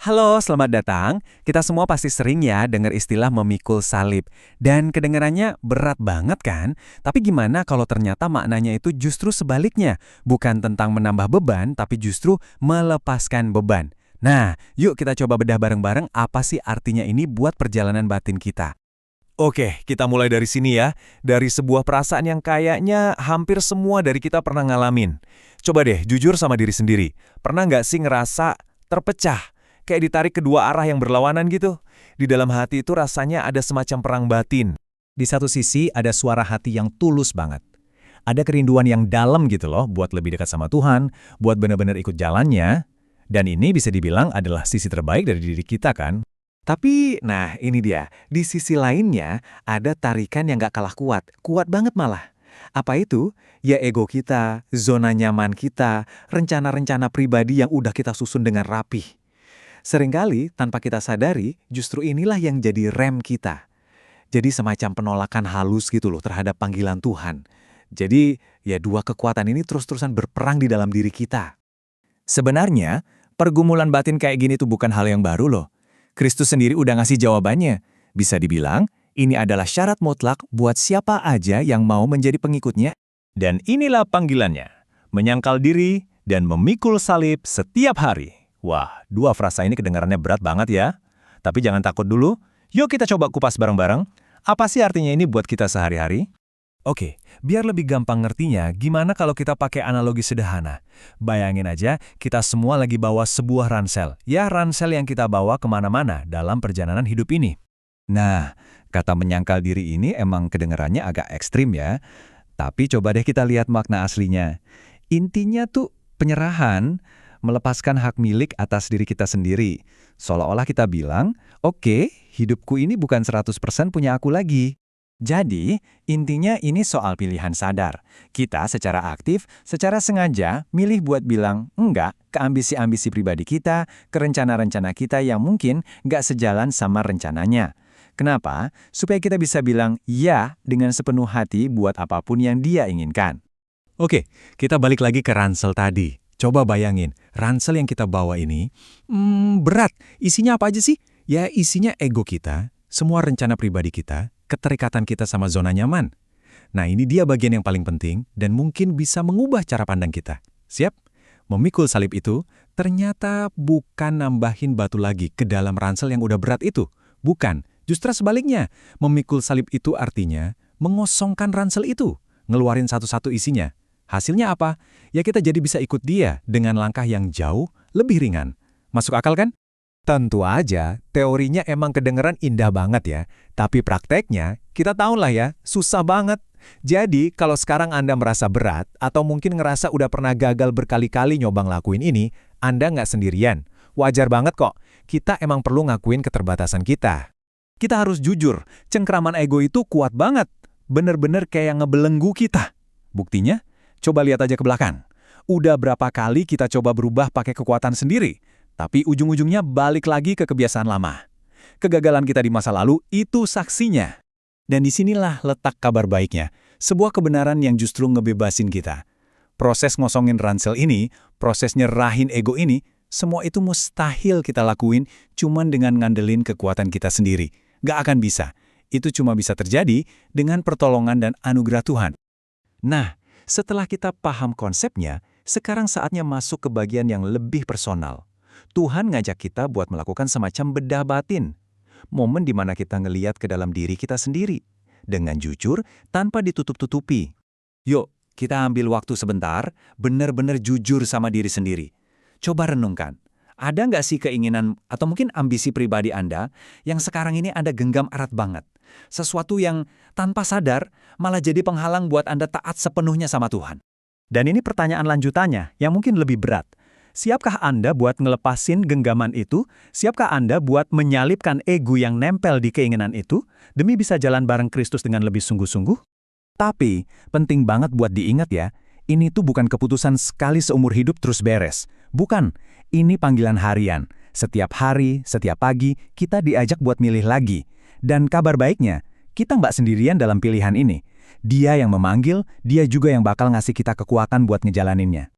Halo, selamat datang. Kita semua pasti sering ya dengar istilah memikul salib. Dan kedengarannya berat banget kan? Tapi gimana kalau ternyata maknanya itu justru sebaliknya? Bukan tentang menambah beban, tapi justru melepaskan beban. Nah, yuk kita coba bedah bareng-bareng apa sih artinya ini buat perjalanan batin kita. Oke, kita mulai dari sini ya. Dari sebuah perasaan yang kayaknya hampir semua dari kita pernah ngalamin. Coba deh, jujur sama diri sendiri. Pernah nggak sih ngerasa terpecah? Kayak ditarik kedua arah yang berlawanan gitu? Di dalam hati itu rasanya ada semacam perang batin. Di satu sisi ada suara hati yang tulus banget. Ada kerinduan yang dalam gitu loh buat lebih dekat sama Tuhan, buat benar-benar ikut jalannya. Dan ini bisa dibilang adalah sisi terbaik dari diri kita kan? Tapi, nah ini dia, di sisi lainnya ada tarikan yang gak kalah kuat, kuat banget malah. Apa itu? Ya ego kita, zona nyaman kita, rencana-rencana pribadi yang udah kita susun dengan rapih. Seringkali, tanpa kita sadari, justru inilah yang jadi rem kita. Jadi semacam penolakan halus gitu loh terhadap panggilan Tuhan. Jadi, ya dua kekuatan ini terus-terusan berperang di dalam diri kita. Sebenarnya, pergumulan batin kayak gini tuh bukan hal yang baru loh. Kristus sendiri udah ngasih jawabannya. Bisa dibilang, ini adalah syarat mutlak buat siapa aja yang mau menjadi pengikutnya. Dan inilah panggilannya, menyangkal diri dan memikul salib setiap hari. Wah, dua frasa ini kedengarannya berat banget ya. Tapi jangan takut dulu, yuk kita coba kupas bareng-bareng. Apa sih artinya ini buat kita sehari-hari? Oke, biar lebih gampang ngertinya, gimana kalau kita pakai analogi sederhana? Bayangin aja, kita semua lagi bawa sebuah ransel. Ya, ransel yang kita bawa kemana-mana dalam perjalanan hidup ini. Nah, kata menyangkal diri ini emang kedengarannya agak ekstrim ya. Tapi coba deh kita lihat makna aslinya. Intinya tuh penyerahan, melepaskan hak milik atas diri kita sendiri. Seolah-olah kita bilang, oke, hidupku ini bukan 100% punya aku lagi. Jadi, intinya ini soal pilihan sadar. Kita secara aktif, secara sengaja, milih buat bilang enggak ke ambisi-ambisi pribadi kita, ke rencana-rencana kita yang mungkin nggak sejalan sama rencananya. Kenapa? Supaya kita bisa bilang ya dengan sepenuh hati buat apapun yang dia inginkan. Oke, kita balik lagi ke ransel tadi. Coba bayangin, ransel yang kita bawa ini, berat. Isinya apa aja sih? Ya, isinya ego kita, semua rencana pribadi kita, keterikatan kita sama zona nyaman. Nah, ini dia bagian yang paling penting dan mungkin bisa mengubah cara pandang kita. Siap? Memikul salib itu ternyata bukan nambahin batu lagi ke dalam ransel yang udah berat itu. Bukan, justru sebaliknya. Memikul salib itu artinya mengosongkan ransel itu, ngeluarin satu-satu isinya. Hasilnya apa? Ya kita jadi bisa ikut dia dengan langkah yang jauh lebih ringan. Masuk akal kan? Tentu aja, teorinya emang kedengeran indah banget ya. Tapi prakteknya, kita tahu lah ya, susah banget. Jadi, kalau sekarang Anda merasa berat, atau mungkin ngerasa udah pernah gagal berkali-kali nyoba ngelakuin ini, Anda nggak sendirian. Wajar banget kok, kita emang perlu ngakuin keterbatasan kita. Kita harus jujur, cengkraman ego itu kuat banget. Bener-bener kayak ngebelenggu kita. Buktinya, coba lihat aja ke belakang. Udah berapa kali kita coba berubah pakai kekuatan sendiri, tapi ujung-ujungnya balik lagi ke kebiasaan lama. Kegagalan kita di masa lalu itu saksinya. Dan disinilah letak kabar baiknya, sebuah kebenaran yang justru ngebebasin kita. Proses ngosongin ransel ini, proses nyerahin ego ini, semua itu mustahil kita lakuin cuman dengan ngandelin kekuatan kita sendiri. Gak akan bisa. Itu cuma bisa terjadi dengan pertolongan dan anugerah Tuhan. Nah, setelah kita paham konsepnya, sekarang saatnya masuk ke bagian yang lebih personal. Tuhan ngajak kita buat melakukan semacam bedah batin. Momen di mana kita ngeliat ke dalam diri kita sendiri. Dengan jujur, tanpa ditutup-tutupi. Yuk, kita ambil waktu sebentar, benar-benar jujur sama diri sendiri. Coba renungkan. Ada nggak sih keinginan atau mungkin ambisi pribadi Anda yang sekarang ini Anda genggam erat banget? Sesuatu yang tanpa sadar malah jadi penghalang buat Anda taat sepenuhnya sama Tuhan. Dan ini pertanyaan lanjutannya yang mungkin lebih berat. Siapkah Anda buat ngelepasin genggaman itu? Siapkah Anda buat menyalipkan ego yang nempel di keinginan itu demi bisa jalan bareng Kristus dengan lebih sungguh-sungguh? Tapi, penting banget buat diingat ya, ini tuh bukan keputusan sekali seumur hidup terus beres. Bukan, ini panggilan harian. Setiap hari, setiap pagi, kita diajak buat milih lagi. Dan kabar baiknya, kita nggak sendirian dalam pilihan ini. Dia yang memanggil, dia juga yang bakal ngasih kita kekuatan buat ngejalaninnya.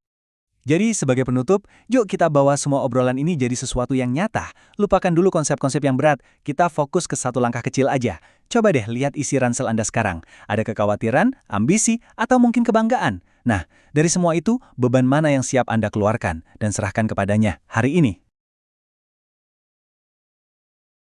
Jadi sebagai penutup, yuk kita bawa semua obrolan ini jadi sesuatu yang nyata. Lupakan dulu konsep-konsep yang berat, kita fokus ke satu langkah kecil aja. Coba deh lihat isi ransel Anda sekarang. Ada kekhawatiran, ambisi, atau mungkin kebanggaan. Nah, dari semua itu, beban mana yang siap Anda keluarkan dan serahkan kepadanya hari ini?